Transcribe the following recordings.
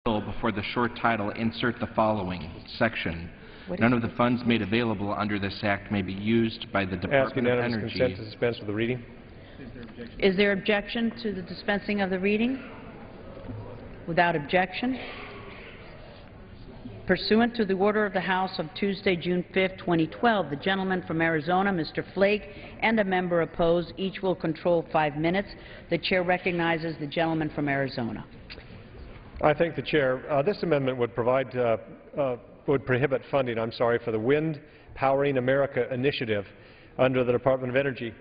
before the short title, insert the following section. None of the funds made available under this Act may be used by the Department of Energy. Consent to dispense with the reading. Is there objection to the dispensing of the reading? Without objection. Pursuant to the order of the House of Tuesday, June 5, 2012, the gentleman from Arizona, Mr. Flake, and a member opposed, each will control 5 minutes. The Chair recognizes the gentleman from Arizona. I thank the Chair. This amendment would prohibit funding, for the Wind Powering America initiative under the Department of Energy.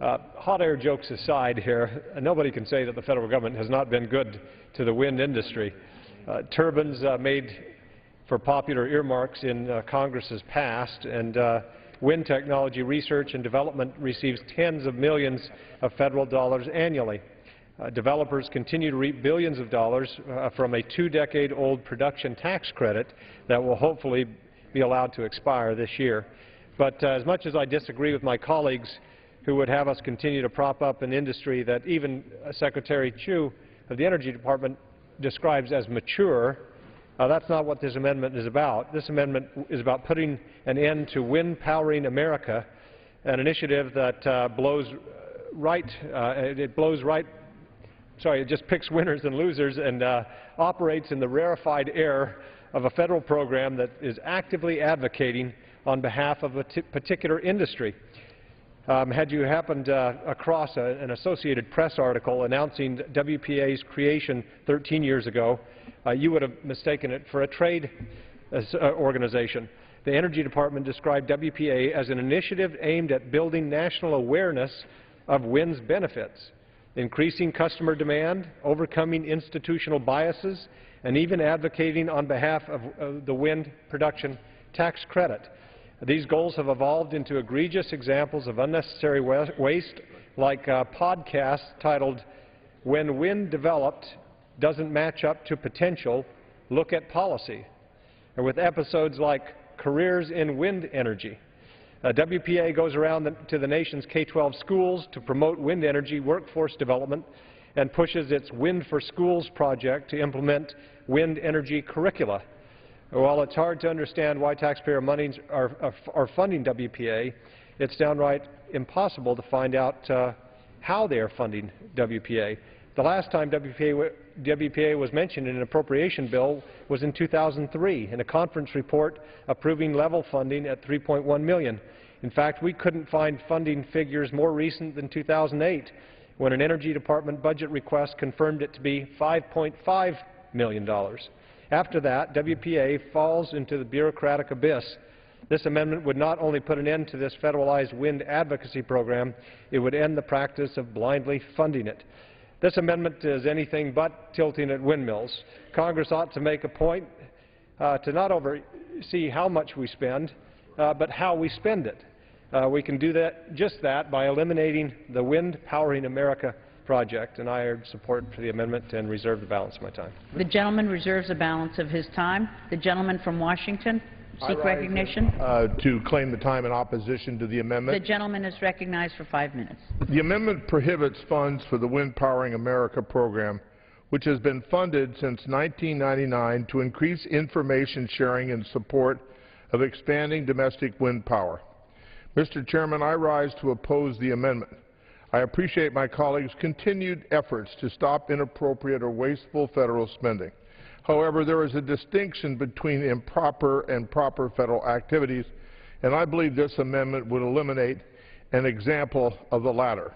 Hot air jokes aside here, nobody can say that the federal government has not been good to the wind industry. Turbines made for popular earmarks in Congress's past, and wind technology research and development receives tens of millions of federal dollars annually. Developers continue to reap billions of dollars from a 2-decade-old production tax credit that will hopefully be allowed to expire this year. But as much as I disagree with my colleagues who would have us continue to prop up an industry that even Secretary Chu of the Energy Department describes as mature, that's not what this amendment is about. This amendment is about putting an end to Wind Powering America, an initiative that it just picks winners and losers and operates in the rarefied air of a federal program that is actively advocating on behalf of a particular industry. Had you happened across an Associated Press article announcing WPA's creation 13 years ago, you would have mistaken it for a trade organization. The Energy Department described WPA as an initiative aimed at building national awareness of wind's benefits, increasing customer demand, overcoming institutional biases, and even advocating on behalf of the wind production tax credit. These goals have evolved into egregious examples of unnecessary waste, like a podcast titled, "When Wind Developed Doesn't Match Up to Potential, Look at Policy," or with episodes like Careers in Wind Energy. WPA goes around to the nation's K-12 schools to promote wind energy workforce development and pushes its Wind for Schools project to implement wind energy curricula. While it's hard to understand why taxpayer monies are funding WPA, it's downright impossible to find out how they are funding WPA. The last time WPA was mentioned in an appropriation bill was in 2003 in a conference report approving level funding at $3.1 million. In fact, we couldn't find funding figures more recent than 2008 when an Energy Department budget request confirmed it to be $5.5 million. After that, WPA falls into the bureaucratic abyss. This amendment would not only put an end to this federalized wind advocacy program, it would end the practice of blindly funding it. This amendment is anything but tilting at windmills. Congress ought to make a point to not oversee how much we spend, but how we spend it. We can do just that by eliminating the Wind Powering America project, and I urge support for the amendment and reserve the balance of my time. The gentleman reserves the balance of his time. The gentleman from Washington, seek recognition. To claim the time in opposition to the amendment. The gentleman is recognized for 5 minutes. The amendment prohibits funds for the Wind Powering America program, which has been funded since 1999 to increase information sharing in support of expanding domestic wind power. Mr. Chairman, I rise to oppose the amendment. I appreciate my colleagues' continued efforts to stop inappropriate or wasteful federal spending. However, there is a distinction between improper and proper federal activities, and I believe this amendment would eliminate an example of the latter.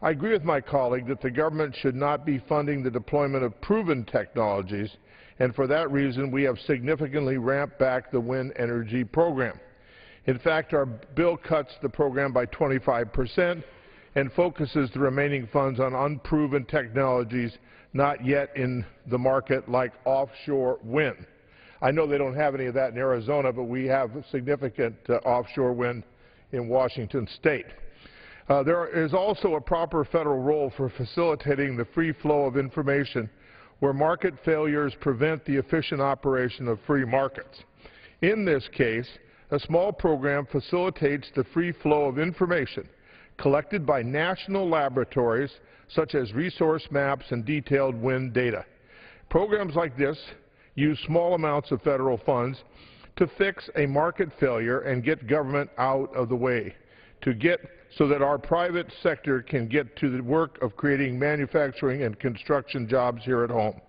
I agree with my colleague that the government should not be funding the deployment of proven technologies, and for that reason we have significantly ramped back the wind energy program. In fact, our bill cuts the program by 25% and focuses the remaining funds on unproven technologies not yet in the market, like offshore wind. I know they don't have any of that in Arizona, but we have significant offshore wind in Washington State. There is also a proper federal role for facilitating the free flow of information where market failures prevent the efficient operation of free markets. In this case, a small program facilitates the free flow of information collected by national laboratories such as resource maps and detailed wind data. Programs like this use small amounts of federal funds to fix a market failure and get government out of the way, so that our private sector can get to the work of creating manufacturing and construction jobs here at home.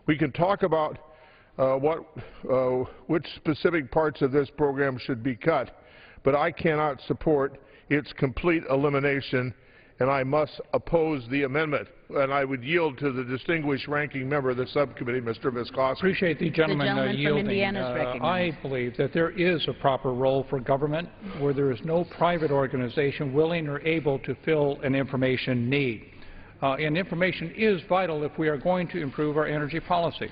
We can talk about which specific parts of this program should be cut, but I cannot support its complete elimination, and I must oppose the amendment. And I would yield to the distinguished ranking member of the subcommittee, Mr. Viscoski. Appreciate the gentleman, gentleman from yielding. Indiana is recognized. I believe that there is a proper role for government where there is no private organization willing or able to fill an information need. And information is vital if we are going to improve our energy policy.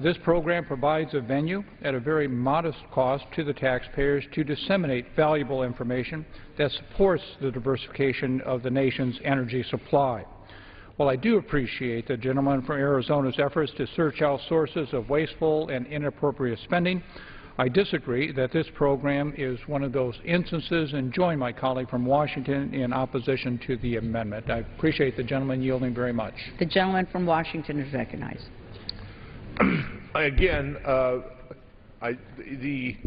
This program provides a venue at a very modest cost to the taxpayers to disseminate valuable information that supports the diversification of the nation's energy supply. While I do appreciate the gentleman from Arizona's efforts to search out sources of wasteful and inappropriate spending, I disagree that this program is one of those instances and join my colleague from Washington in opposition to the amendment. I appreciate the gentleman yielding very much. The gentleman from Washington is recognized. Again, the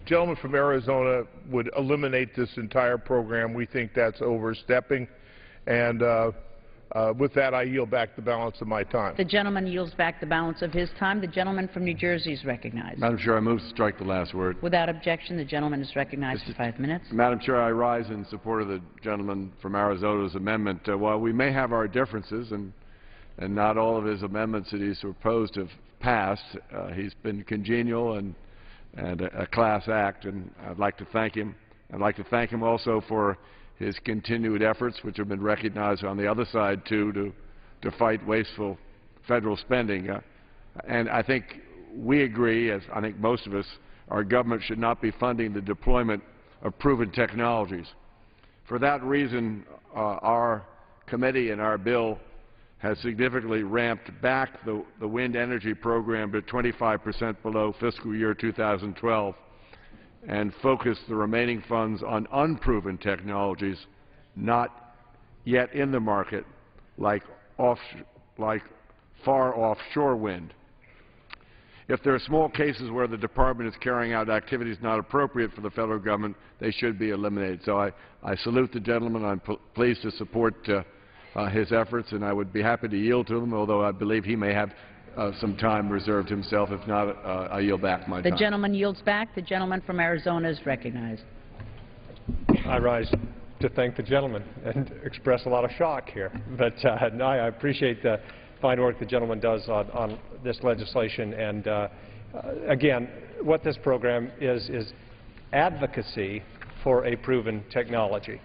gentleman from Arizona would eliminate this entire program. We think that's overstepping. And with that, I yield back the balance of my time. The gentleman yields back the balance of his time. The gentleman from New Jersey is recognized. Madam Chair, I move to strike the last word. Without objection, the gentleman is recognized for 5 minutes. Madam Chair, I rise in support of the gentleman from Arizona's amendment. While we may have our differences, and not all of his amendments that he's proposed have passed, he's been congenial and a class act, and I'd like to thank him. I'd like to thank him also for his continued efforts, which have been recognized on the other side, too, to fight wasteful federal spending. And I think we agree, as I think most of us, our government should not be funding the deployment of proven technologies. For that reason, our committee and our bill has significantly ramped back the wind energy program to 25% below fiscal year 2012 and focused the remaining funds on unproven technologies not yet in the market, like far offshore wind. If there are small cases where the Department is carrying out activities not appropriate for the federal government, they should be eliminated. So I salute the gentleman. I'm pleased to support his efforts, and I would be happy to yield to him, although I believe he may have some time reserved himself. If not, I yield back my time. The gentleman yields back. The gentleman from Arizona is recognized. I rise to thank the gentleman and express a lot of shock here. But no, I appreciate the fine work the gentleman does on this legislation. And again, what this program is advocacy for a proven technology.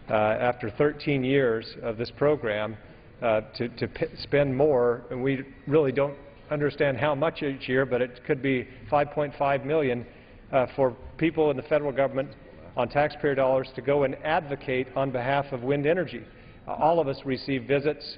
After 13 years of this program, to spend more, and we really don't understand how much each year, but it could be $5.5 million for people in the federal government on taxpayer dollars to go and advocate on behalf of wind energy. All of us receive visits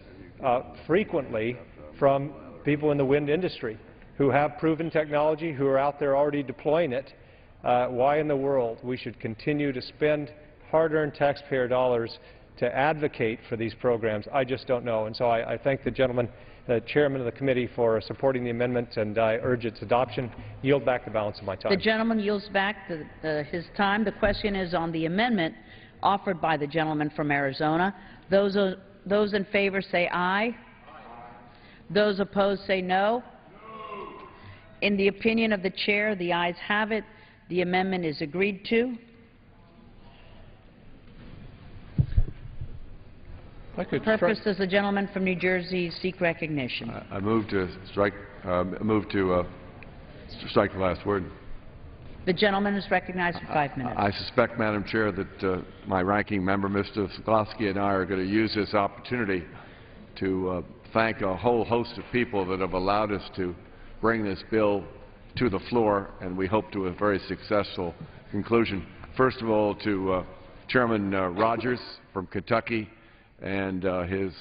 frequently from people in the wind industry who have proven technology, who are out there already deploying it. Why in the world we should continue to spend hard-earned taxpayer dollars to advocate for these programs, I just don't know. And so I thank the gentleman, the chairman of the committee, for supporting the amendment, and I urge its adoption. Yield back the balance of my time. The gentleman yields back his time. The question is on the amendment offered by the gentleman from Arizona. Those in favor say aye. Those opposed say no. In the opinion of the chair, the ayes have it. The amendment is agreed to. Purpose does the gentleman from New Jersey seek recognition? I move to strike. Strike the last word. The gentleman is recognized for 5 minutes. I suspect, Madam Chair, that my ranking member, Mr. Zagorski, and I are going to use this opportunity to thank a whole host of people that have allowed us to bring this bill to the floor, and we hope to a very successful conclusion. First of all, to Chairman Rogers from Kentucky, and his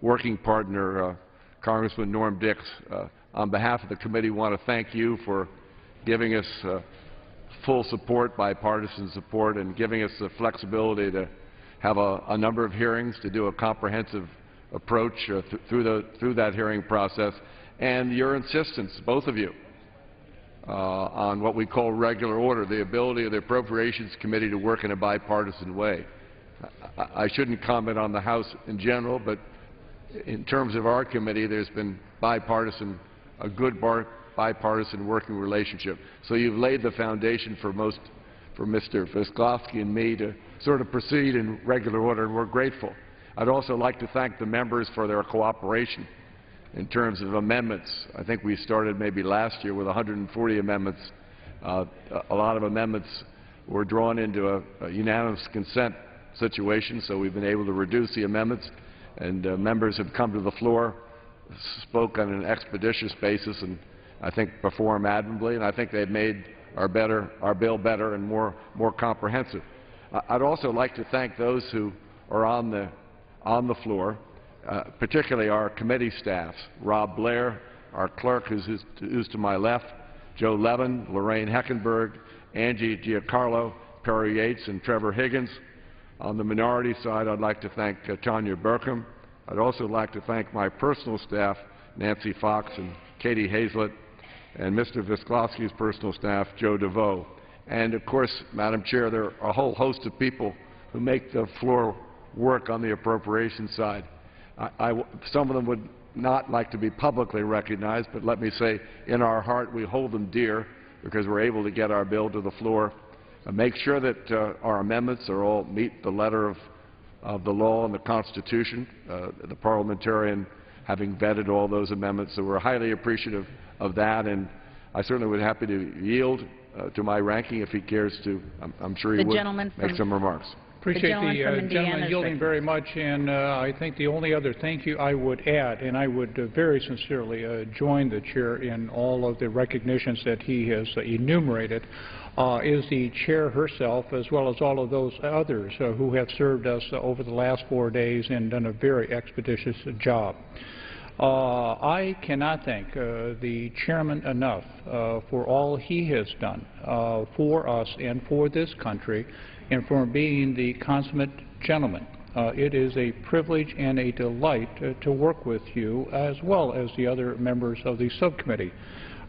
working partner, Congressman Norm Dix. On behalf of the committee, we want to thank you for giving us full support, bipartisan support, and giving us the flexibility to have a number of hearings, to do a comprehensive approach through that hearing process. and your insistence, both of you, on what we call regular order, the ability of the Appropriations Committee to work in a bipartisan way. I shouldn't comment on the House in general, but in terms of our committee, there's been a good bipartisan working relationship. So you've laid the foundation for Mr. Visclosky and me to sort of proceed in regular order, and we're grateful. I'd also like to thank the members for their cooperation in terms of amendments. I think we started maybe last year with 140 amendments. A lot of amendments were drawn into a unanimous consent situation, so we've been able to reduce the amendments, and members have come to the floor, spoke on an expeditious basis, and I think performed admirably, and I think they've made our bill better and more comprehensive. I'd also like to thank those who are on the floor, particularly our committee staffs, Rob Blair, our clerk who's to my left, Joe Levin, Lorraine Heckenberg, Angie Giancarlo, Perry Yates, and Trevor Higgins. On the minority side, I'd like to thank Tanya Burkham. I'd also like to thank my personal staff, Nancy Fox and Katie Hazlett, and Mr. Visclosky's personal staff, Joe DeVoe. And of course, Madam Chair, there are a whole host of people who make the floor work on the appropriations side. Some of them would not like to be publicly recognized, but let me say, in our heart, we hold them dear because we're able to get our bill to the floor, make sure that our amendments all meet the letter of the law and the Constitution, the parliamentarian having vetted all those amendments. So we're highly appreciative of that, and I certainly would be happy to yield to my ranking if he cares to. I'm sure he would make some remarks. Appreciate the gentleman yielding very much, and I think the only other thank you I would add, and I would very sincerely join the chair in all of the recognitions that he has enumerated, is the chair herself, as well as all of those others who have served us over the last 4 days and done a very expeditious job. I cannot thank the chairman enough for all he has done for us and for this country, and for being the consummate gentleman. It is a privilege and a delight to work with you, as well as the other members of the subcommittee.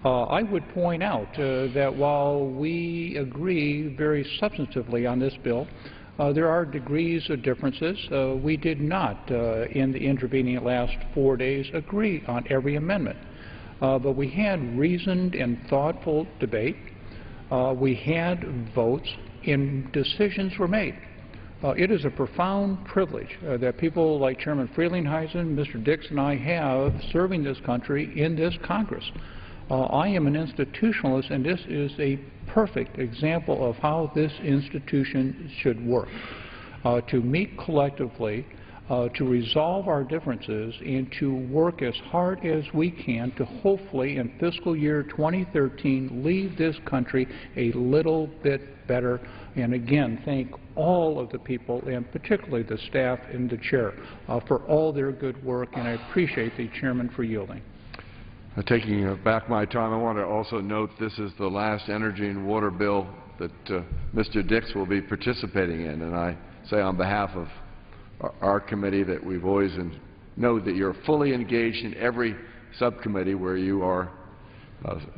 I would point out that while we agree very substantively on this bill, there are degrees of differences. We did not, in the intervening last 4 days, agree on every amendment. But we had reasoned and thoughtful debate. We had votes, and decisions were made. It is a profound privilege that people like Chairman Frelinghuysen, Mr. Dix, and I have serving this country in this Congress. I am an institutionalist, and this is a perfect example of how this institution should work, to meet collectively, to resolve our differences, and to work as hard as we can to hopefully in fiscal year 2013 leave this country a little bit better. And again, thank all of the people, and particularly the staff and the chair, for all their good work, and I appreciate the chairman for yielding. Taking back my time, I want to also note this is the last energy and water bill that Mr. Dix will be participating in, and I say on behalf of our committee that we've always know that you're fully engaged in every subcommittee where you are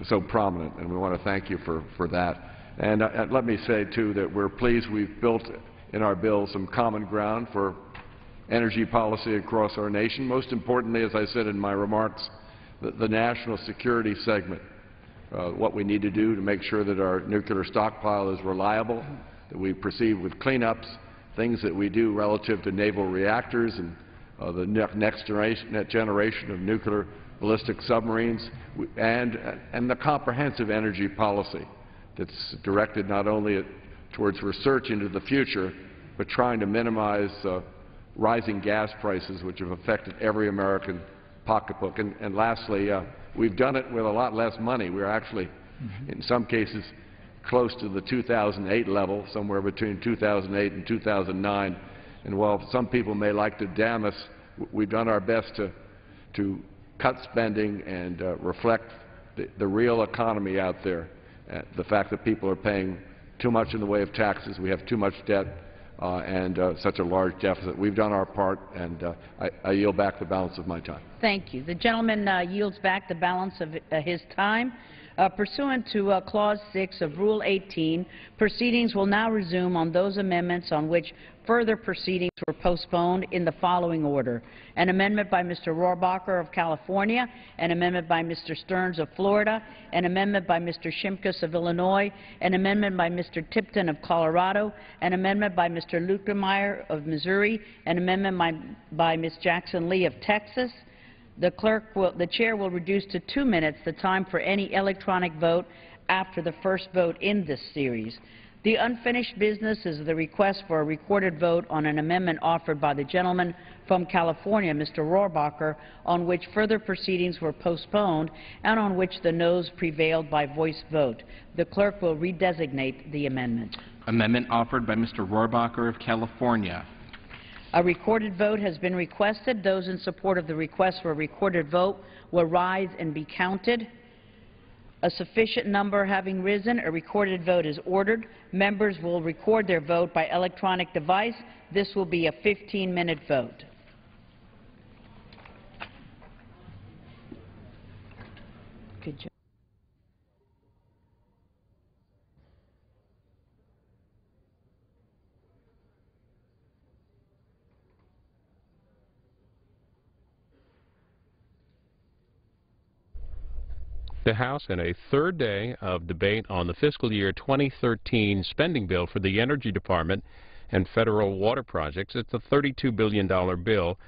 so prominent, and we want to thank you for that. And let me say, too, that we're pleased we've built in our bill some common ground for energy policy across our nation. Most importantly, as I said in my remarks, the national security segment, what we need to do to make sure that our nuclear stockpile is reliable, that we proceed with cleanups, things that we do relative to naval reactors and the next generation of nuclear ballistic submarines, and the comprehensive energy policy that's directed not only towards research into the future, but trying to minimize rising gas prices, which have affected every American pocketbook. And lastly, we've done it with a lot less money. We're actually, in some cases, close to the 2008 level, somewhere between 2008 and 2009. And while some people may like to damn us, we've done our best to cut spending and reflect the real economy out there. The fact that people are paying too much in the way of taxes, we have too much debt, and such a large deficit. We've done our part, and I yield back the balance of my time. Thank you. The gentleman yields back the balance of his time. Pursuant to Clause 6 of Rule 18, proceedings will now resume on those amendments on which further proceedings were postponed in the following order: an amendment by Mr. Rohrabacher of California, an amendment by Mr. Stearns of Florida, an amendment by Mr. Shimkus of Illinois, an amendment by Mr. Tipton of Colorado, an amendment by Mr. Luetkemeyer of Missouri, an amendment by Ms. Jackson Lee of Texas. The chair will reduce to 2 minutes the time for any electronic vote after the first vote in this series. The unfinished business is the request for a recorded vote on an amendment offered by the gentleman from California, Mr. Rohrabacher, on which further proceedings were postponed and on which the noes prevailed by voice vote. The clerk will redesignate the amendment. Amendment offered by Mr. Rohrabacher of California. A recorded vote has been requested. Those in support of the request for a recorded vote will rise and be counted. A sufficient number having risen, a recorded vote is ordered. Members will record their vote by electronic device. This will be a 15-minute vote. Good job. The House in a third day of debate on the fiscal year 2013 spending bill for the Energy Department and federal water projects. It's a $32 billion bill,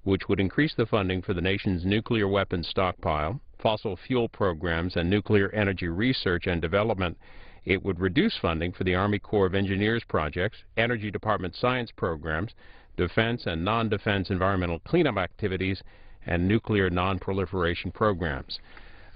which would increase the funding for the nation's nuclear weapons stockpile, fossil fuel programs, and nuclear energy research and development. It would reduce funding for the Army Corps of Engineers projects, Energy Department science programs, defense and non-defense environmental cleanup activities, and nuclear non-proliferation programs.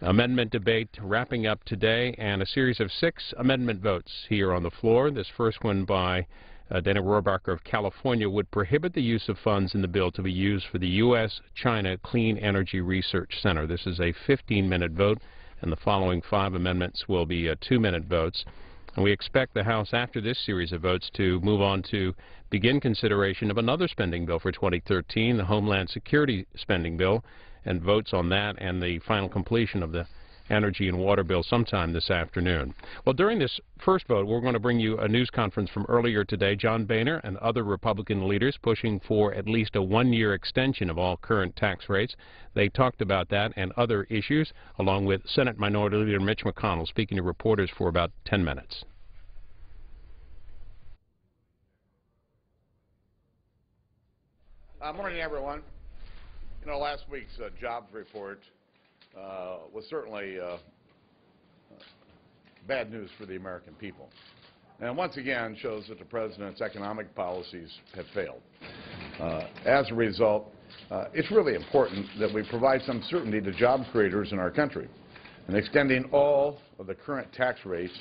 Amendment debate wrapping up today, and a series of 6 amendment votes here on the floor. This first one by Dana Rohrabacher of California would prohibit the use of funds in the bill to be used for the U.S.-China Clean Energy Research Center. This is a 15-minute vote, and the following 5 amendments will be 2-minute votes. And we expect the House, after this series of votes, to move on to begin consideration of another spending bill for 2013, the Homeland Security spending bill, and votes on that and the final completion of the energy and water bill sometime this afternoon. Well, during this first vote, we're going to bring you a news conference from earlier today. John Boehner and other Republican leaders pushing for at least a 1-year extension of all current tax rates. They talked about that and other issues, along with Senate Minority Leader Mitch McConnell, speaking to reporters for about 10 minutes. Morning, everyone. You know, last week's jobs report was certainly bad news for the American people, and once again shows that the President's economic policies have failed. As a result, it's really important that we provide some certainty to job creators in our country, and extending all of the current tax rates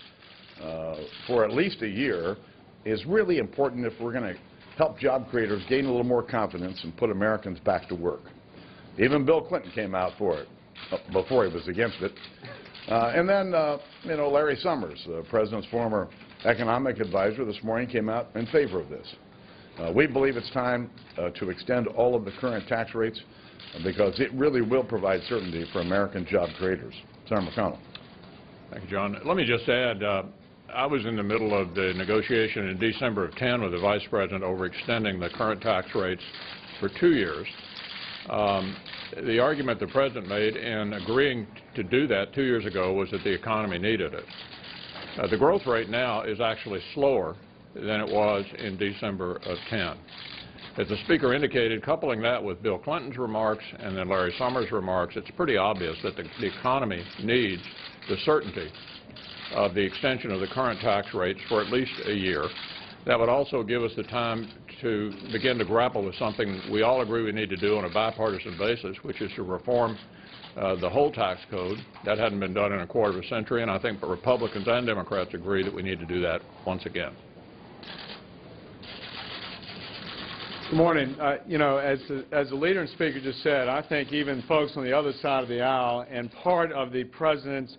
for at least a year is really important if we're going to help job creators gain a little more confidence and put Americans back to work. Even Bill Clinton came out for it before he was against it. And then, you know, Larry Summers, the President's former economic advisor, this morning came out in favor of this. We believe it's time to extend all of the current tax rates because it really will provide certainty for American job creators. Senator McConnell. Thank you, John. Let me just add, I was in the middle of the negotiation in December of 2010 with the Vice President over extending the current tax rates for 2 years. The argument the President made in agreeing to do that 2 years ago was that the economy needed it. The growth rate now is actually slower than it was in December of 2010. As the Speaker indicated, coupling that with Bill Clinton's remarks and then Larry Summers' remarks, it's pretty obvious that the economy needs the certainty of the extension of the current tax rates for at least a year. That would also give us the time to begin to grapple with something we all agree we need to do on a bipartisan basis, which is to reform the whole tax code. That hadn't been done in a quarter of a century, and I think Republicans and Democrats agree that we need to do that once again. Good morning. You know, as the leader and speaker just said, I think even folks on the other side of the aisle and part of the President's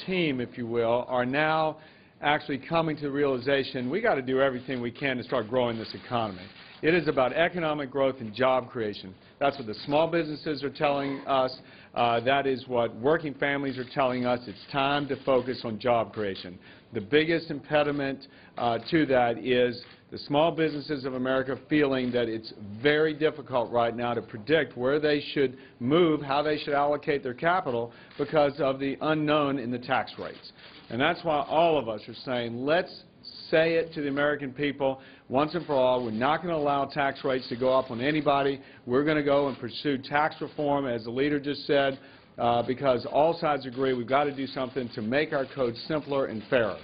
team, if you will, are now actually coming to the realization we got to do everything we can to start growing this economy. It is about economic growth and job creation. That's what the small businesses are telling us. That is what working families are telling us. It's time to focus on job creation. The biggest impediment to that is the small businesses of America feeling that it's very difficult right now to predict where they should move, how they should allocate their capital because of the unknown in the tax rates. And that's why all of us are saying, let's say it to the American people once and for all. We're not going to allow tax rates to go up on anybody. We're going to go and pursue tax reform, as the leader just said, because all sides agree we've got to do something to make our code simpler and fairer.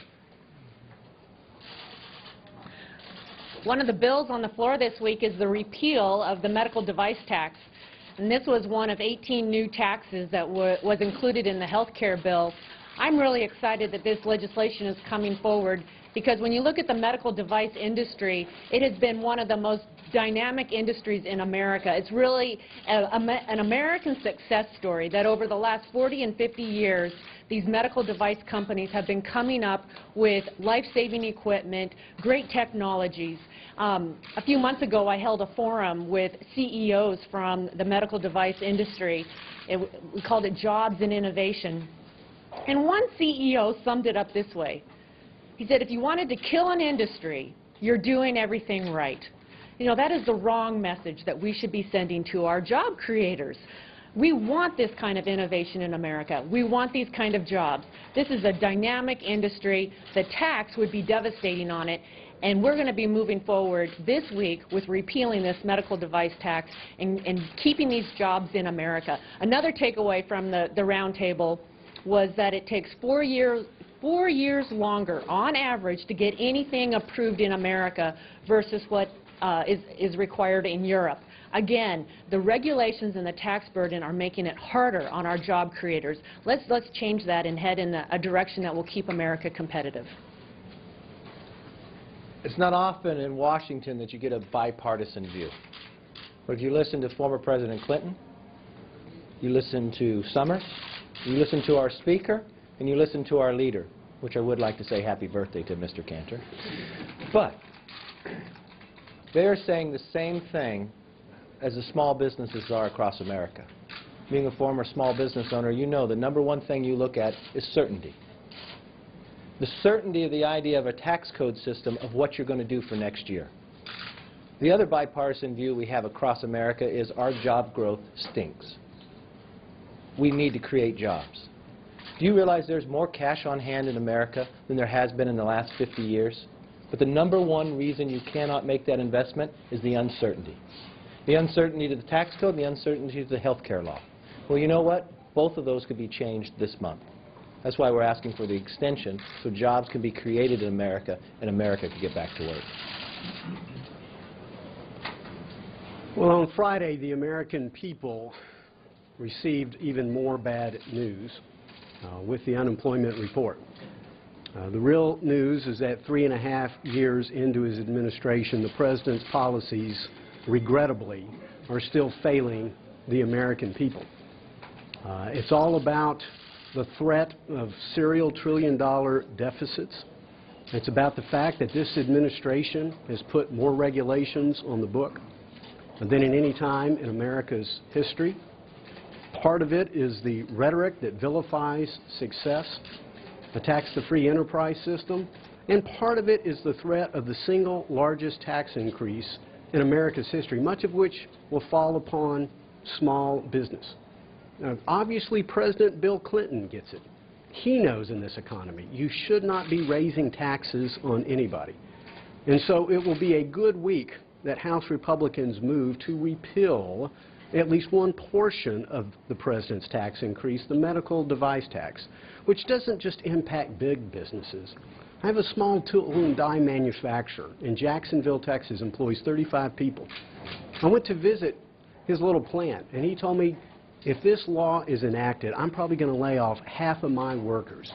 One of the bills on the floor this week is the repeal of the medical device tax. And this was one of 18 new taxes that was included in the health care bill. I'm really excited that this legislation is coming forward because when you look at the medical device industry, it has been one of the most dynamic industries in America. It's really an American success story that over the last 40 and 50 years, these medical device companies have been coming up with life-saving equipment, great technologies. A few months ago, I held a forum with CEOs from the medical device industry. We called it Jobs and Innovation. And one CEO summed it up this way. He said, if you wanted to kill an industry, you're doing everything right. You know, that is the wrong message that we should be sending to our job creators. We want this kind of innovation in America. We want these kind of jobs. This is a dynamic industry. The tax would be devastating on it. And we're going to be moving forward this week with repealing this medical device tax and keeping these jobs in America. Another takeaway from the roundtable was that it takes 4 years longer on average to get anything approved in America versus what is required in Europe. Again, the regulations and the tax burden are making it harder on our job creators. Let's change that and head in a direction that will keep America competitive. It's not often in Washington that you get a bipartisan view. But if you listen to former President Clinton, you listen to Summers, you listen to our Speaker, and you listen to our leader, which I would like to say happy birthday to Mr. Cantor. But they're saying the same thing as the small businesses are across America. Being a former small business owner, you know the number one thing you look at is certainty. The certainty of the idea of a tax code system of what you're going to do for next year. The other bipartisan view we have across America is our job growth stinks. We need to create jobs. Do you realize there's more cash on hand in America than there has been in the last 50 years? But the number one reason you cannot make that investment is the uncertainty. The uncertainty to the tax code and the uncertainty to the health care law. Well, you know what? Both of those could be changed this month. That's why we're asking for the extension so jobs can be created in America and America can get back to work. Well, on Friday, the American people received even more bad news with the unemployment report. The real news is that 3.5 years into his administration, the president's policies, regrettably, are still failing the American people. It's all about the threat of serial trillion-dollar deficits. It's about the fact that this administration has put more regulations on the book than in any time in America's history. Part of it is the rhetoric that vilifies success, attacks the free enterprise system, and part of it is the threat of the single largest tax increase in America's history, much of which will fall upon small business. Now, obviously, President Bill Clinton gets it. He knows in this economy you should not be raising taxes on anybody. And so it will be a good week that House Republicans move to repeal at least one portion of the president's tax increase, the medical device tax, which doesn't just impact big businesses. I have a small tool and die manufacturer in Jacksonville, Texas, employs 35 people. I went to visit his little plant, and he told me, if this law is enacted, I'm probably going to lay off half of my workers.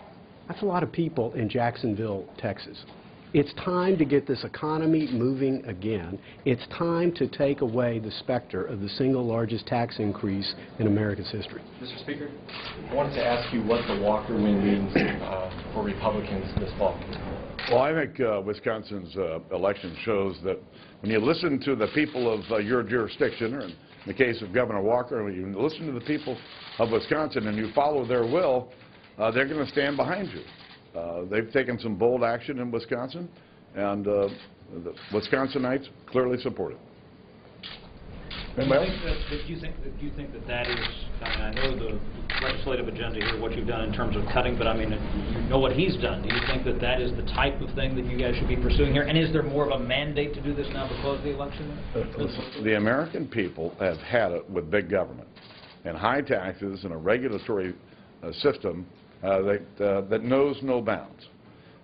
That's a lot of people in Jacksonville, Texas. It's time to get this economy moving again. It's time to take away the specter of the single largest tax increase in America's history. Mr. Speaker, I wanted to ask you what the Walker win means for Republicans this fall. Well, I think Wisconsin's election shows that when you listen to the people of your jurisdiction, or in the case of Governor Walker, when you listen to the people of Wisconsin and you follow their will, they're going to stand behind you. They've taken some bold action in Wisconsin, and the Wisconsinites clearly support it. Do you think that is, I mean, I know the legislative agenda here, what you've done in terms of cutting, but I mean, you know what he's done. Do you think that that is the type of thing that you guys should be pursuing here? And is there more of a mandate to do this now because of the election? Listen, the American people have had it with big government and high taxes and a regulatory system that knows no bounds.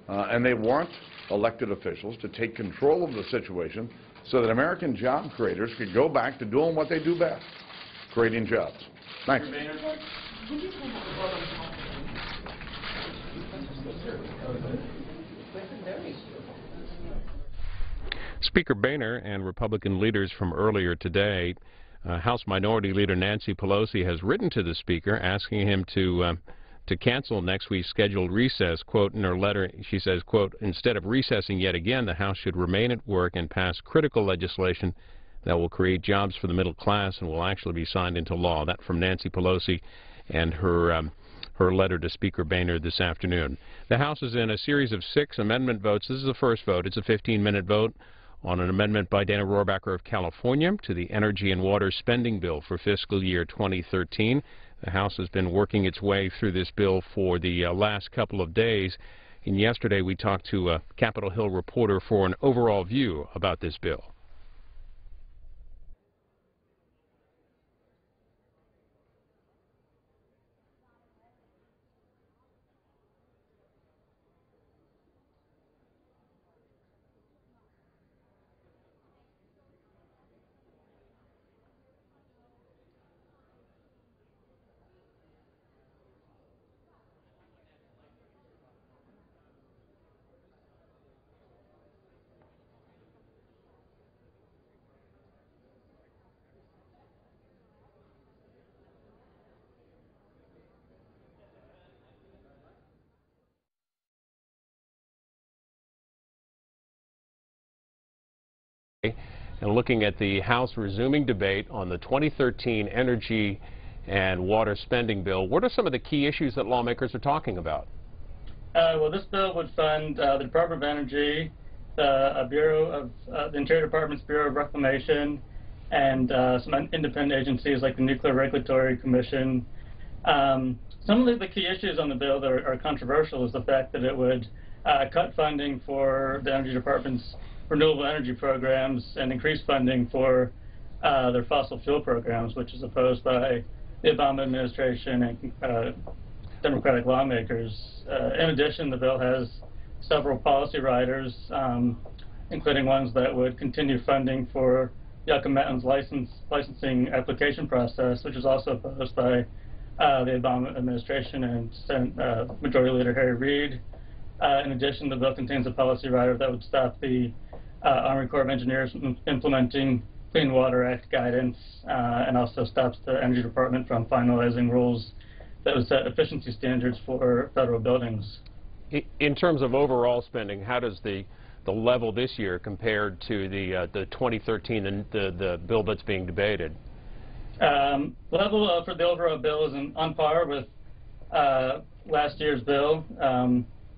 And they want elected officials to take control of the situation so that American job creators could go back to doing what they do best, creating jobs. Thanks. Speaker Boehner and Republican leaders from earlier today, House Minority Leader Nancy Pelosi has written to the Speaker asking him to cancel next week's scheduled recess. Quote, in her letter, she says, quote, instead of recessing yet again, the House should remain at work and pass critical legislation that will create jobs for the middle class and will actually be signed into law. That from Nancy Pelosi and her letter to Speaker Boehner this afternoon. The House is in a series of 6 amendment votes. This is the first vote. It's a 15-minute vote on an amendment by Dana Rohrabacher of California to the Energy and Water Spending Bill for fiscal year 2013. The House has been working its way through this bill for the last couple of days. And yesterday we talked to a Capitol Hill reporter for an overall view about this bill. And looking at the House resuming debate on the 2013 Energy and Water Spending Bill, what are some of the key issues that lawmakers are talking about? Well, this bill would fund the Department of Energy, the Interior Department's Bureau of Reclamation, and some independent agencies like the Nuclear Regulatory Commission. Some of the key issues on the bill that are controversial is the fact that it would cut funding for the Energy Department's renewable energy programs and increase funding for their fossil fuel programs, which is opposed by the Obama administration and Democratic lawmakers. In addition, the bill has several policy riders, including ones that would continue funding for Yucca Mountain's licensing application process, which is also opposed by the Obama administration and Senate Majority Leader Harry Reid. In addition, the bill contains a policy rider that would stop the Army Corps of Engineers from implementing Clean Water Act guidance and also stops the Energy Department from finalizing rules that would set efficiency standards for federal buildings. In terms of overall spending, how does the level this year compared to the 2013 and the bill that's being debated? Level for the overall bill is on par with last year's bill,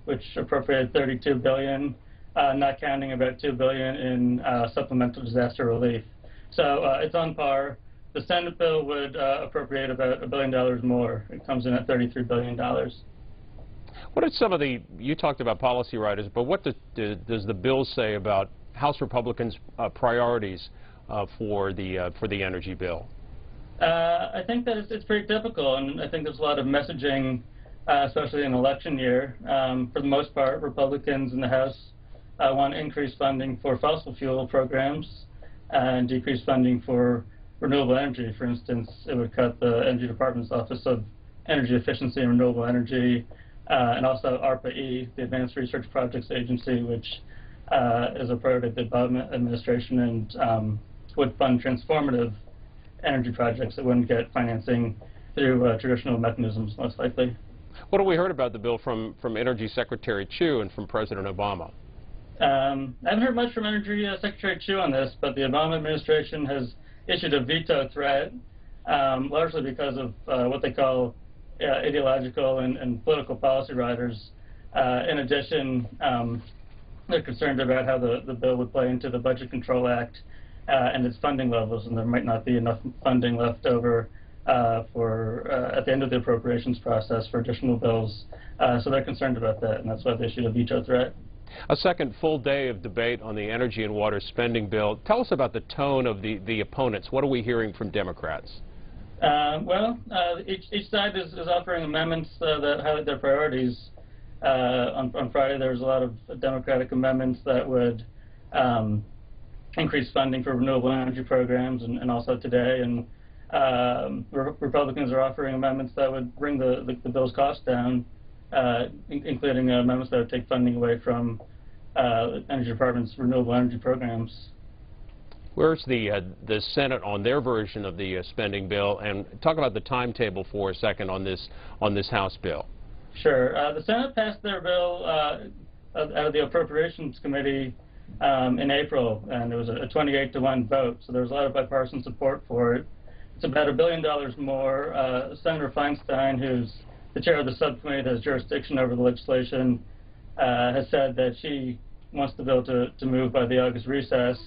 which appropriated $32 billion. Not counting about $2 billion in supplemental disaster relief. So it's on par. The Senate bill would appropriate about $1 billion more. It comes in at $33 billion. What are some of you talked about policy riders, but what does the bill say about House Republicans' priorities for the energy bill? I think that it's pretty typical, and I think there's a lot of messaging, especially in election year. For the most part, Republicans in the House want increased funding for fossil fuel programs and decreased funding for renewable energy. For instance, it would cut the Energy Department's Office of Energy Efficiency and Renewable Energy, and also ARPA-E, the Advanced Research Projects Agency, which is a priority of the Obama administration and would fund transformative energy projects that wouldn't get financing through traditional mechanisms, most likely. What have we heard about the bill from Energy Secretary Chu and from President Obama? I haven't heard much from Energy Secretary Chu on this, but the Obama administration has issued a veto threat, largely because of what they call ideological and political policy riders. In addition, they're concerned about how the bill would play into the Budget Control Act and its funding levels, and there might not be enough funding left over at the end of the appropriations process for additional bills. So they're concerned about that, and that's why they issued a veto threat. A second full day of debate on the energy and water spending bill. Tell us about the tone of the opponents. What are we hearing from Democrats? Each side is offering amendments that highlight their priorities. On Friday, there was a lot of Democratic amendments that would increase funding for renewable energy programs, and also today. And Republicans are offering amendments that would bring the bill's cost down, including amendments that would take funding away from Energy Department's renewable energy programs. Where's the Senate on their version of the spending bill? And talk about the timetable for a second on this House bill. Sure. The Senate passed their bill out of the Appropriations Committee in April, and it was a 28-to-1 vote, so there was a lot of bipartisan support for it. It's about $1 billion more. Senator Feinstein, who's the chair of the subcommittee that has jurisdiction over the legislation, has said that she wants the bill to move by the August recess.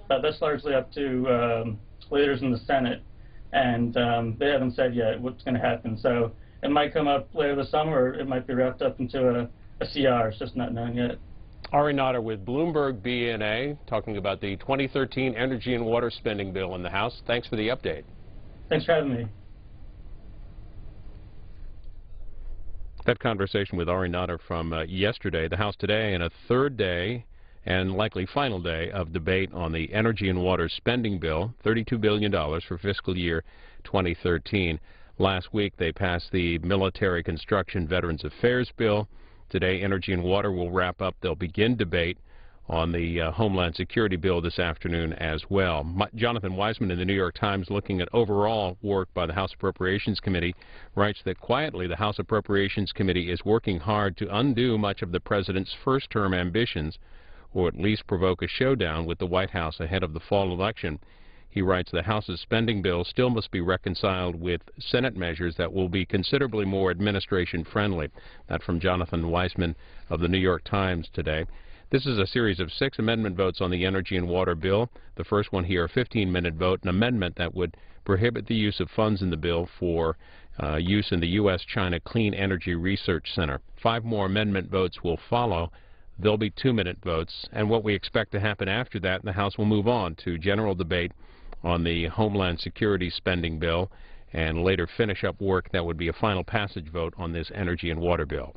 But that's largely up to leaders in the Senate, and they haven't said yet what's going to happen. So it might come up later this summer, or it might be wrapped up into a CR. It's just not known yet. Ari Notter with Bloomberg BNA talking about the 2013 energy and water spending bill in the House. Thanks for the update. Thanks for having me. That conversation with Ari Notter from yesterday. The House today in a third day and likely final day of debate on the energy and water spending bill, $32 billion for fiscal year 2013. Last week they passed the Military Construction Veterans Affairs bill. Today energy and water will wrap up. They'll begin debate on the Homeland Security bill this afternoon as well. Jonathan Weisman in the New York Times, looking at overall work by the House Appropriations Committee, writes that quietly the House Appropriations Committee is working hard to undo much of the president's first-term ambitions, or at least provoke a showdown with the White House ahead of the fall election. He writes the House's spending bill still must be reconciled with Senate measures that will be considerably more administration-friendly. That from Jonathan Weisman of the New York Times today. This is a series of 6 amendment votes on the energy and water bill. The first one here, a 15-minute vote, an amendment that would prohibit the use of funds in the bill for use in the U.S.-China Clean Energy Research Center. 5 more amendment votes will follow. There'll be 2-minute votes, and what we expect to happen after that, the House will move on to general debate on the Homeland Security spending bill and later finish up work that would be a final passage vote on this energy and water bill.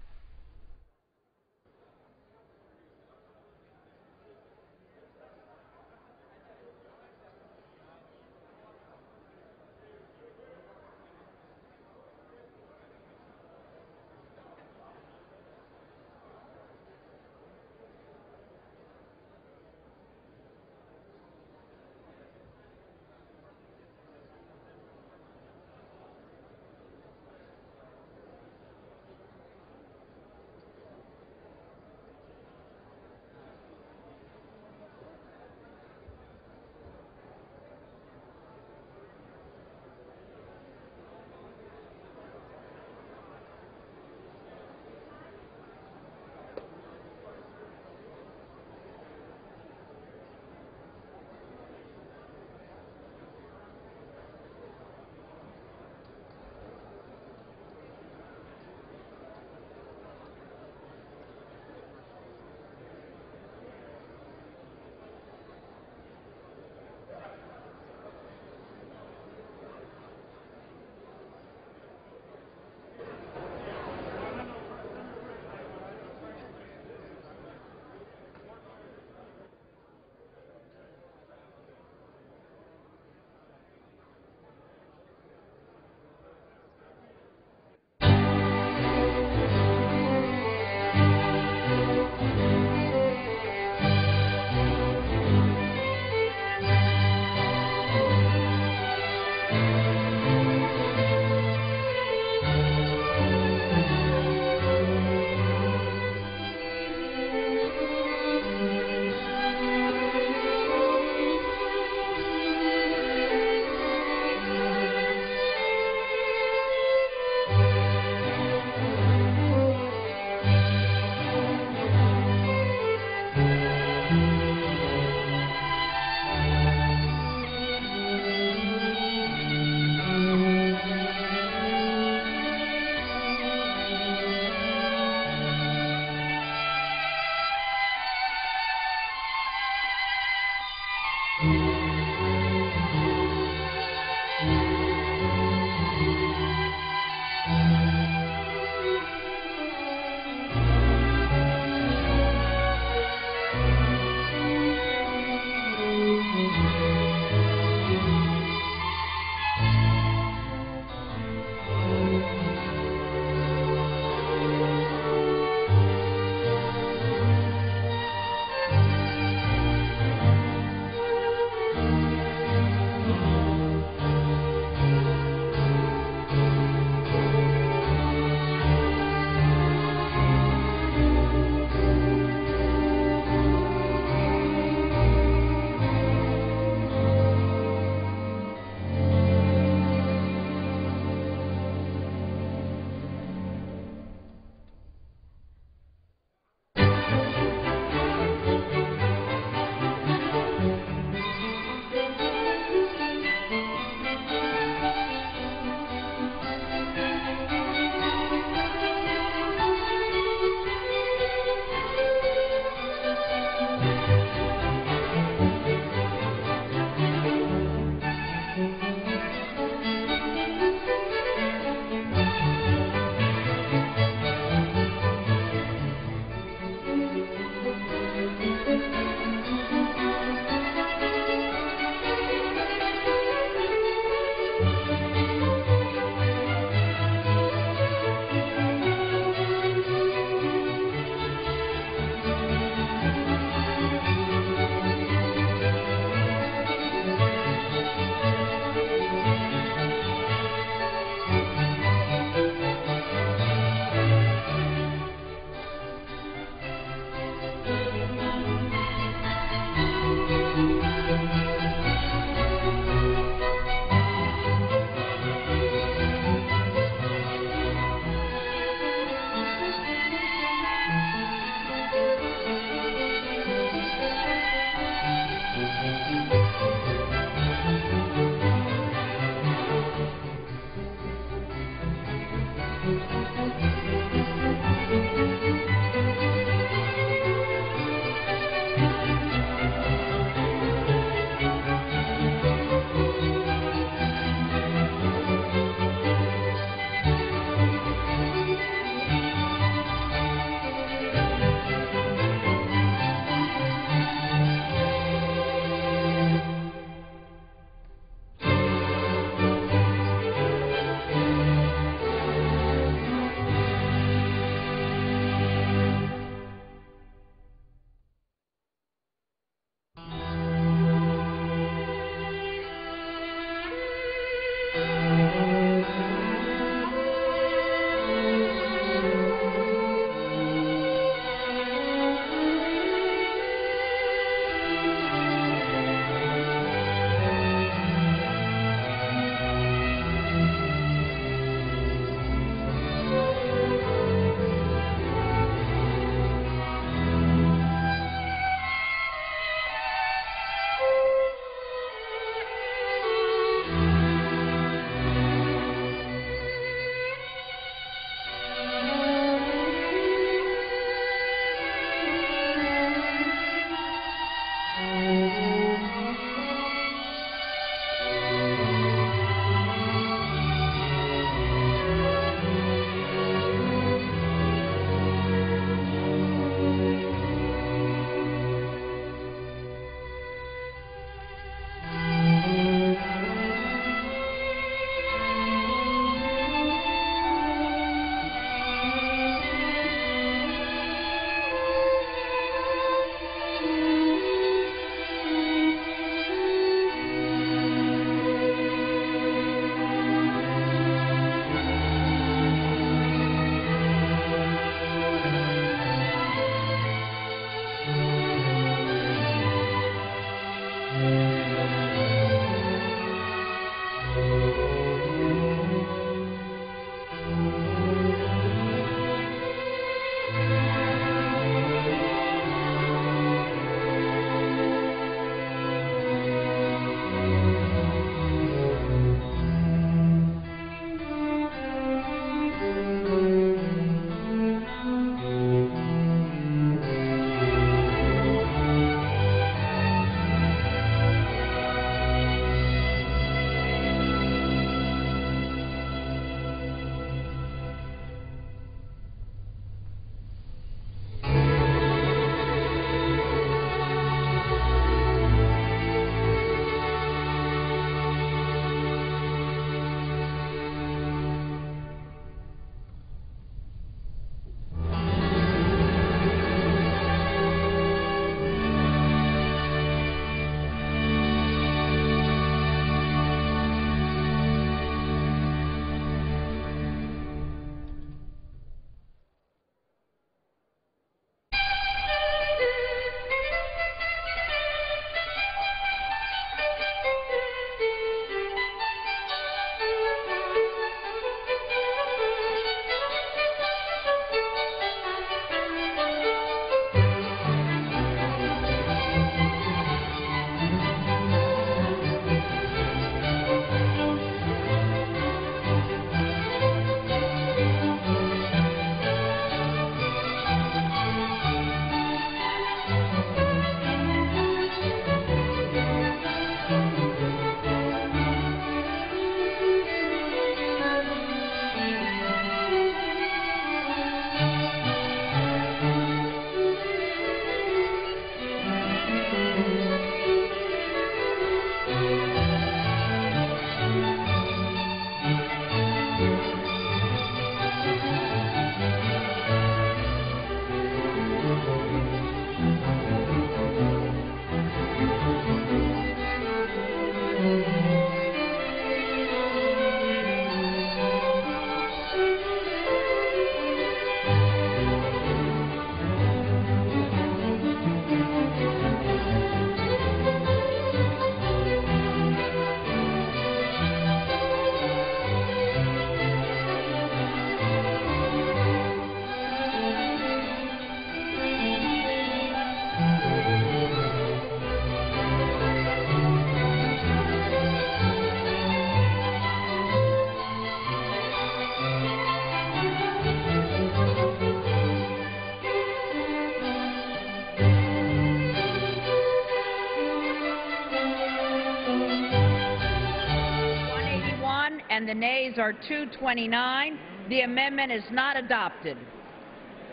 nays are 229. The amendment is not adopted.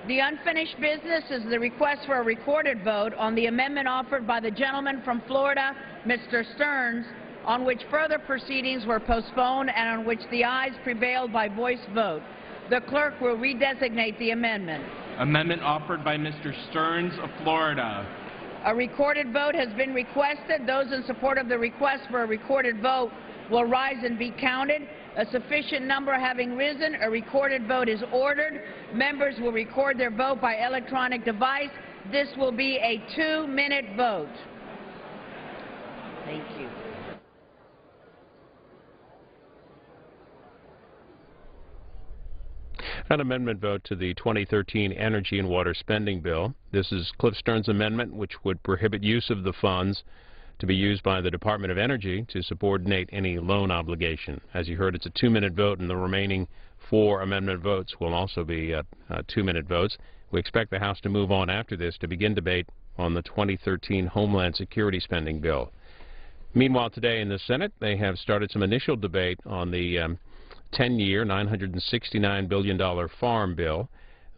The unfinished business is the request for a recorded vote on the amendment offered by the gentleman from Florida, Mr. Stearns, on which further proceedings were postponed and on which the ayes prevailed by voice vote. The clerk will redesignate the amendment. Amendment offered by Mr. Stearns of Florida. A recorded vote has been requested. Those in support of the request for a recorded vote will rise and be counted. A sufficient number having risen, a recorded vote is ordered. Members will record their vote by electronic device. This will be a 2-minute vote. Thank you. An amendment vote to the 2013 Energy and Water Spending Bill. This is Cliff Stearns' amendment, which would prohibit use of the funds to be used by the Department of Energy to subordinate any loan obligation. As you heard, it's a 2-minute vote, and the remaining 4 amendment votes will also be 2-minute votes. We expect the House to move on after this to begin debate on the 2013 Homeland Security Spending Bill. Meanwhile, today in the Senate, they have started some initial debate on the 10-year, $969 billion farm bill.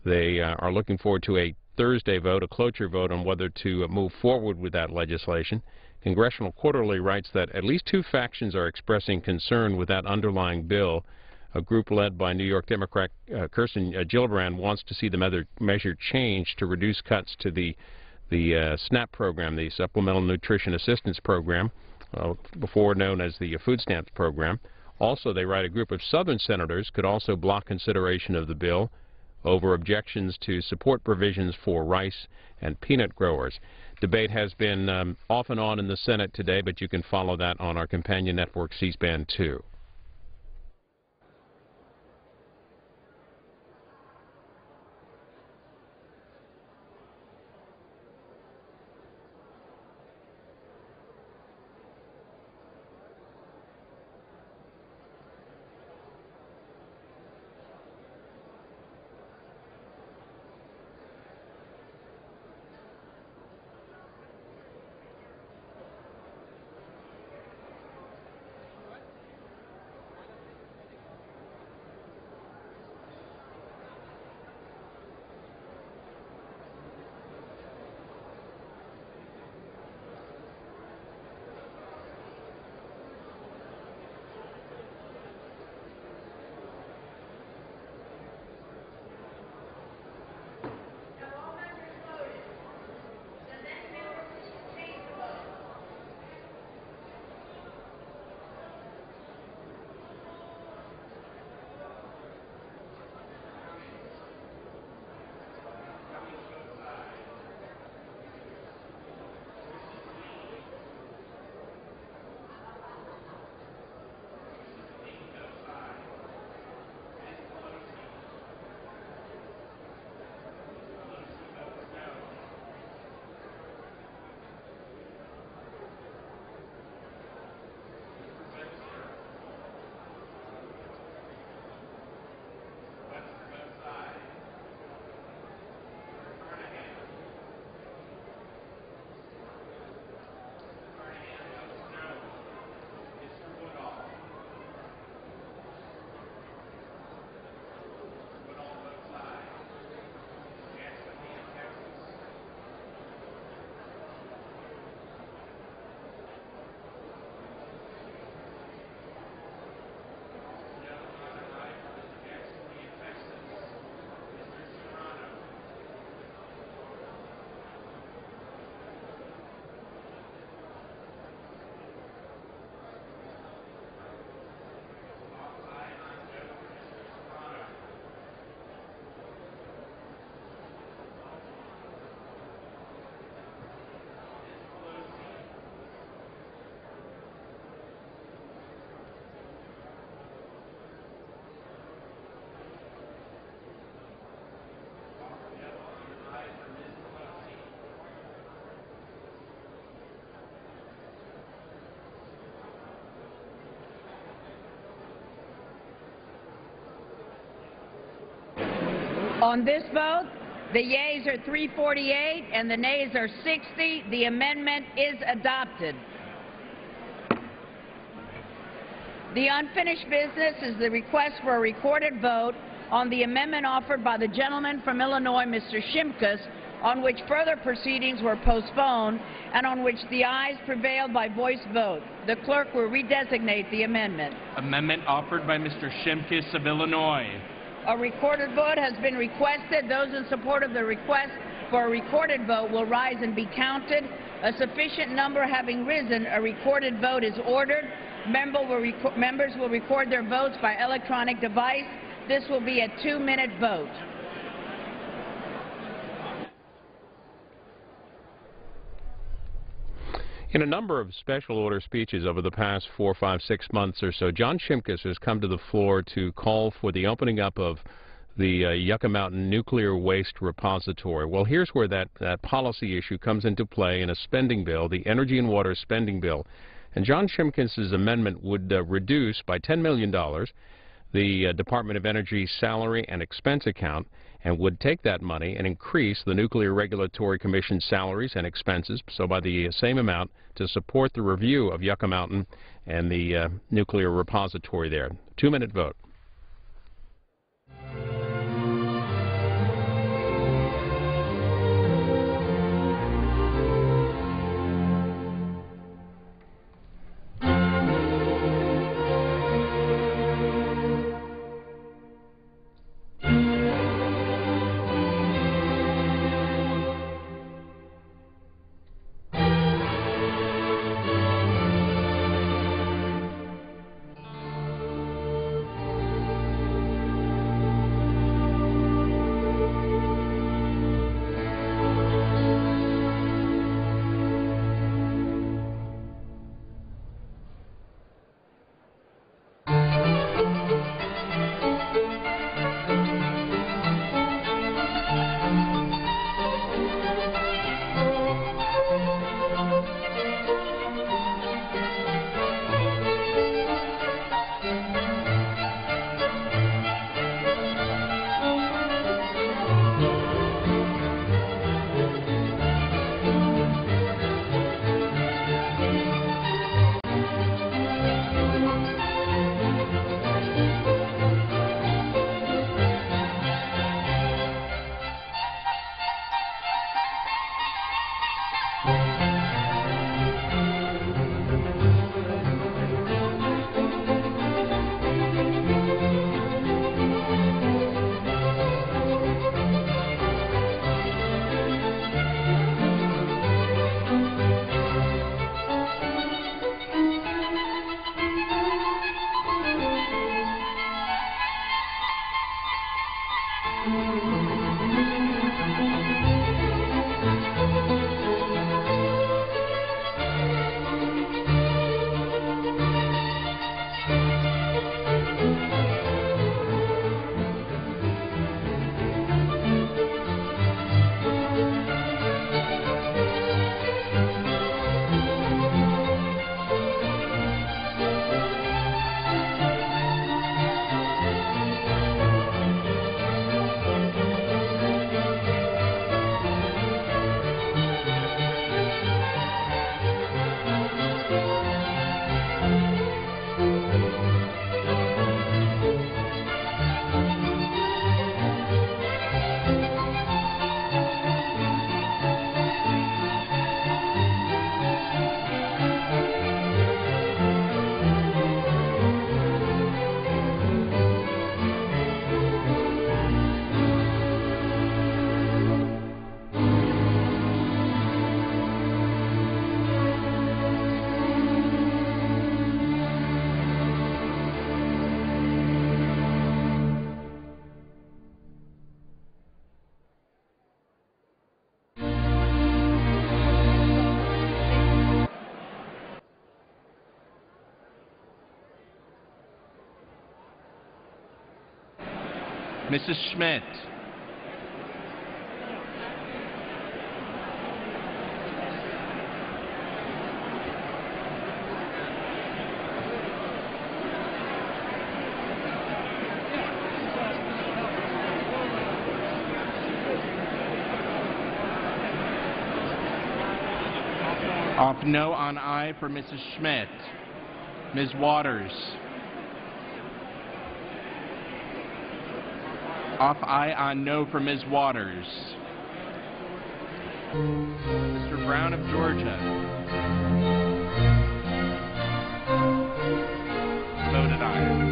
They are looking forward to a Thursday vote, a cloture vote, on whether to move forward with that legislation. Congressional Quarterly writes that at least 2 factions are expressing concern with that underlying bill. A group led by New York Democrat Kirsten Gillibrand wants to see the measure changed to reduce cuts to the SNAP program, the Supplemental Nutrition Assistance Program, before known as the Food Stamps Program. Also, they write, a group of Southern senators could also block consideration of the bill over objections to support provisions for rice and peanut growers. Debate has been off and on in the Senate today, but you can follow that on our companion network, C-SPAN 2. On this vote, the yeas are 348 and the nays are 60. The amendment is adopted. The unfinished business is the request for a recorded vote on the amendment offered by the gentleman from Illinois, Mr. Shimkus, on which further proceedings were postponed and on which the ayes prevailed by voice vote. The clerk will redesignate the amendment. Amendment offered by Mr. Shimkus of Illinois. A recorded vote has been requested. Those in support of the request for a recorded vote will rise and be counted. A sufficient number having risen, a recorded vote is ordered. Members will record their votes by electronic device. This will be a 2-minute vote. In a number of special order speeches over the past 4, 5, 6 months or so, John Shimkus has come to the floor to call for the opening up of the Yucca Mountain Nuclear Waste Repository. Well, here's where that policy issue comes into play in a spending bill, the Energy and Water Spending Bill. And John Shimkus's amendment would reduce by $10 million the Department of Energy's salary and expense account, and would take that money and increase the Nuclear Regulatory Commission's salaries and expenses, so by the same amount, to support the review of Yucca Mountain and the nuclear repository there. 2-minute vote. Mrs. Schmidt. Off no on aye for Mrs. Schmidt. Ms. Waters. Off aye on no for Ms. Waters. Mr. Brown of Georgia. Voted aye.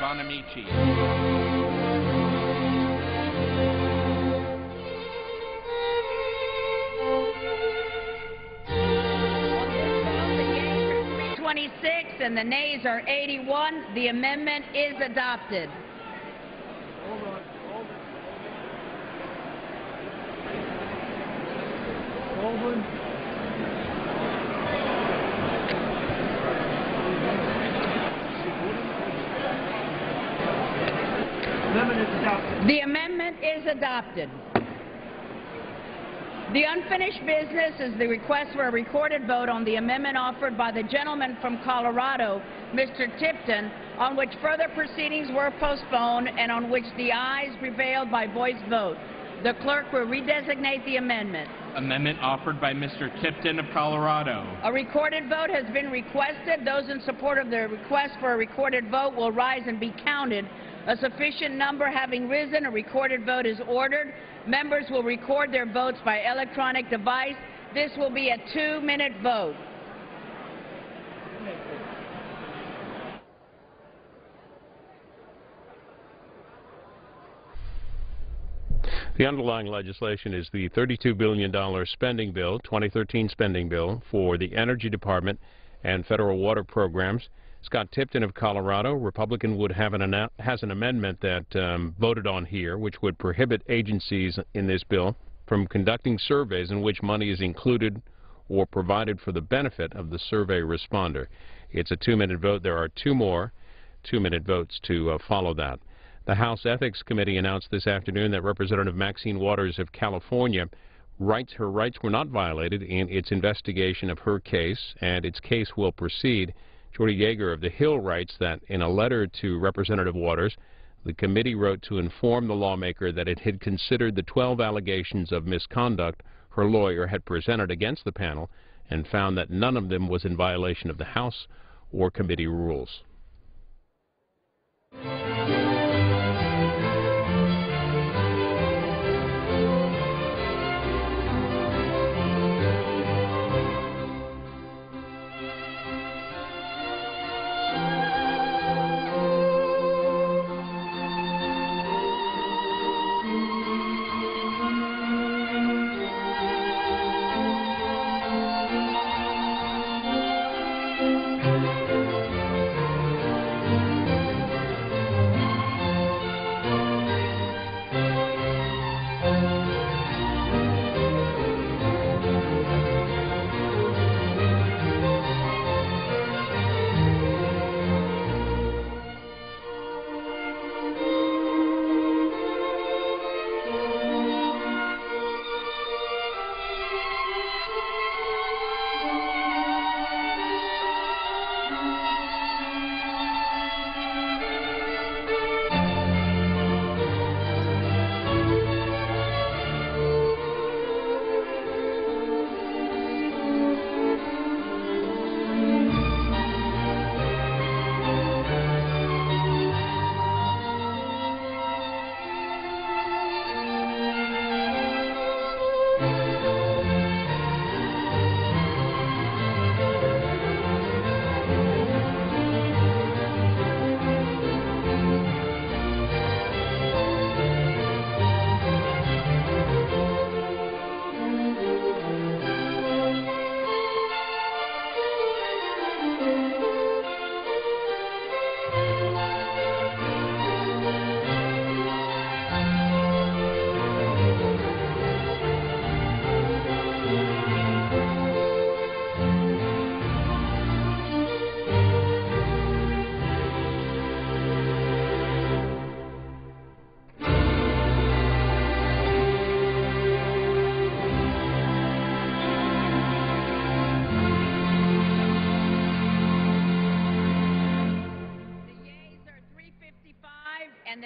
Bonamici. And the nays are 81. The amendment is adopted. The amendment is adopted. The unfinished business is the request for a recorded vote on the amendment offered by the gentleman from Colorado, Mr. Tipton, on which further proceedings were postponed and on which the ayes prevailed by voice vote. The clerk will redesignate the amendment. Amendment offered by Mr. Tipton of Colorado. A recorded vote has been requested. Those in support of the request for a recorded vote will rise and be counted. A sufficient number having risen, a recorded vote is ordered. Members will record their votes by electronic device. This will be a 2-minute vote. The underlying legislation is the $32 billion spending bill, 2013 spending bill, for the Energy Department and federal water programs. Scott Tipton of Colorado, Republican, would have has an amendment that voted on here, which would prohibit agencies in this bill from conducting surveys in which money is included or provided for the benefit of the survey responder. It's a 2-minute vote. There are 2 more 2-minute votes to follow that. The House Ethics Committee announced this afternoon that Representative Maxine Waters of California her rights were not violated in its investigation of her case, and its case will proceed. Jordy Yeager of The Hill writes that in a letter to Representative Waters, the committee wrote to inform the lawmaker that it had considered the 12 allegations of misconduct her lawyer had presented against the panel and found that none of them was in violation of the House or committee rules.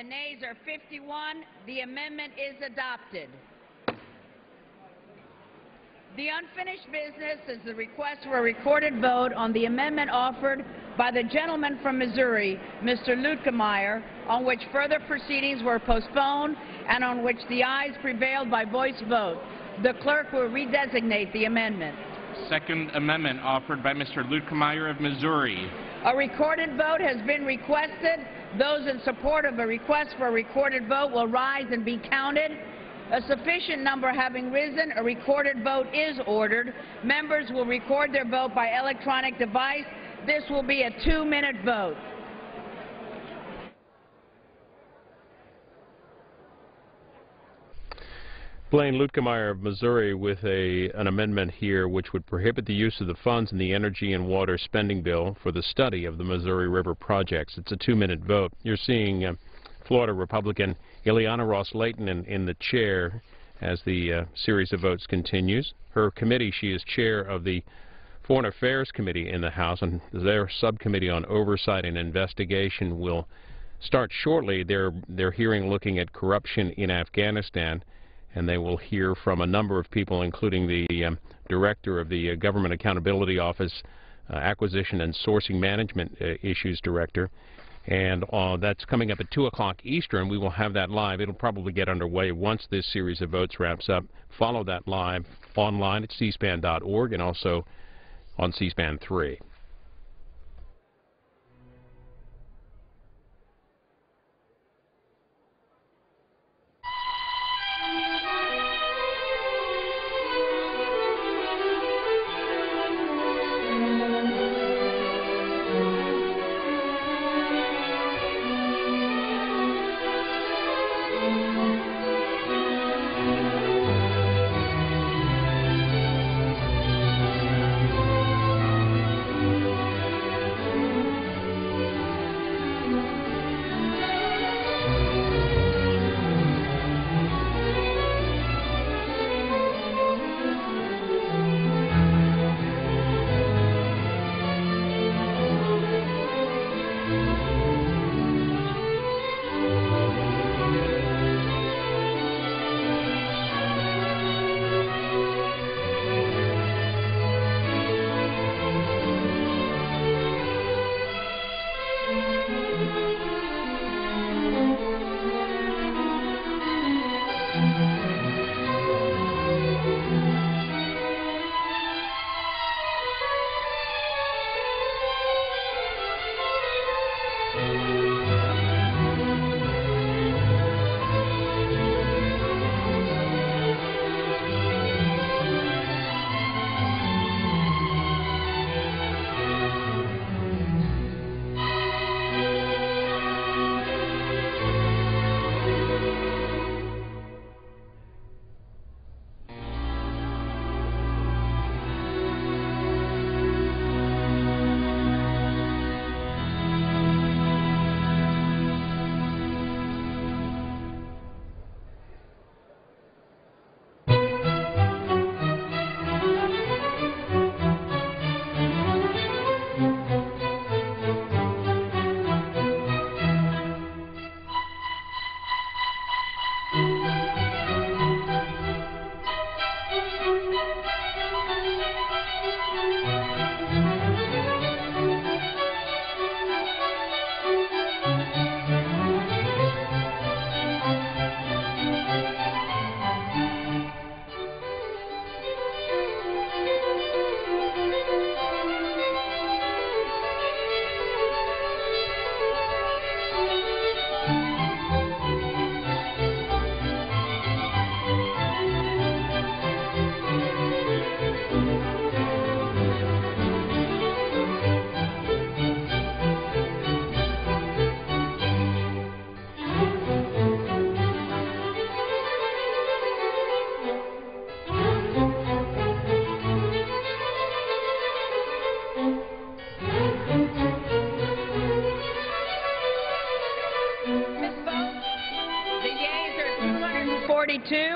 the nays are 51. The amendment is adopted. The unfinished business is the request for a recorded vote on the amendment offered by the gentleman from Missouri, Mr. Luetkemeyer, on which further proceedings were postponed and on which the ayes prevailed by voice vote. The clerk will redesignate the amendment. Second amendment offered by Mr. Luetkemeyer of Missouri. A recorded vote has been requested. Those in support of a request for a recorded vote will rise and be counted. A sufficient number having risen, a recorded vote is ordered. Members will record their vote by electronic device. This will be a 2-minute vote. Blaine Luetkemeyer of Missouri with an amendment here which would prohibit the use of the funds in the Energy and Water Spending Bill for the study of the Missouri River projects. It's a 2-minute vote. You're seeing Florida Republican Ileana Ros-Lehtinen in the chair as the series of votes continues. Her committee, she is chair of the Foreign Affairs Committee in the House, and their subcommittee on oversight and investigation will start shortly their hearing looking at corruption in Afghanistan. And they will hear from a number of people, including the director of the Government Accountability Office, Acquisition and Sourcing Management Issues Director. And that's coming up at 2 o'clock Eastern. We will have that live. It'll probably get underway once this series of votes wraps up. Follow that live online at cspan.org and also on C-SPAN 3.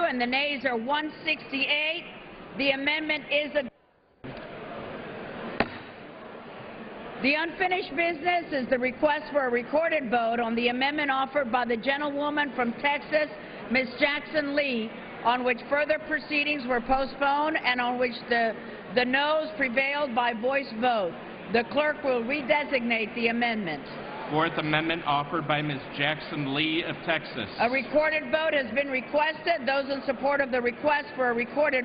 And the nays are 168. The amendment is adopted. The unfinished business is the request for a recorded vote on the amendment offered by the gentlewoman from Texas, Ms. Jackson Lee, on which further proceedings were postponed and on which the noes prevailed by voice vote. The clerk will redesignate the amendment. Fourth amendment offered by Ms. Jackson Lee of Texas. A recorded vote has been requested. Those in support of the request for a recorded vote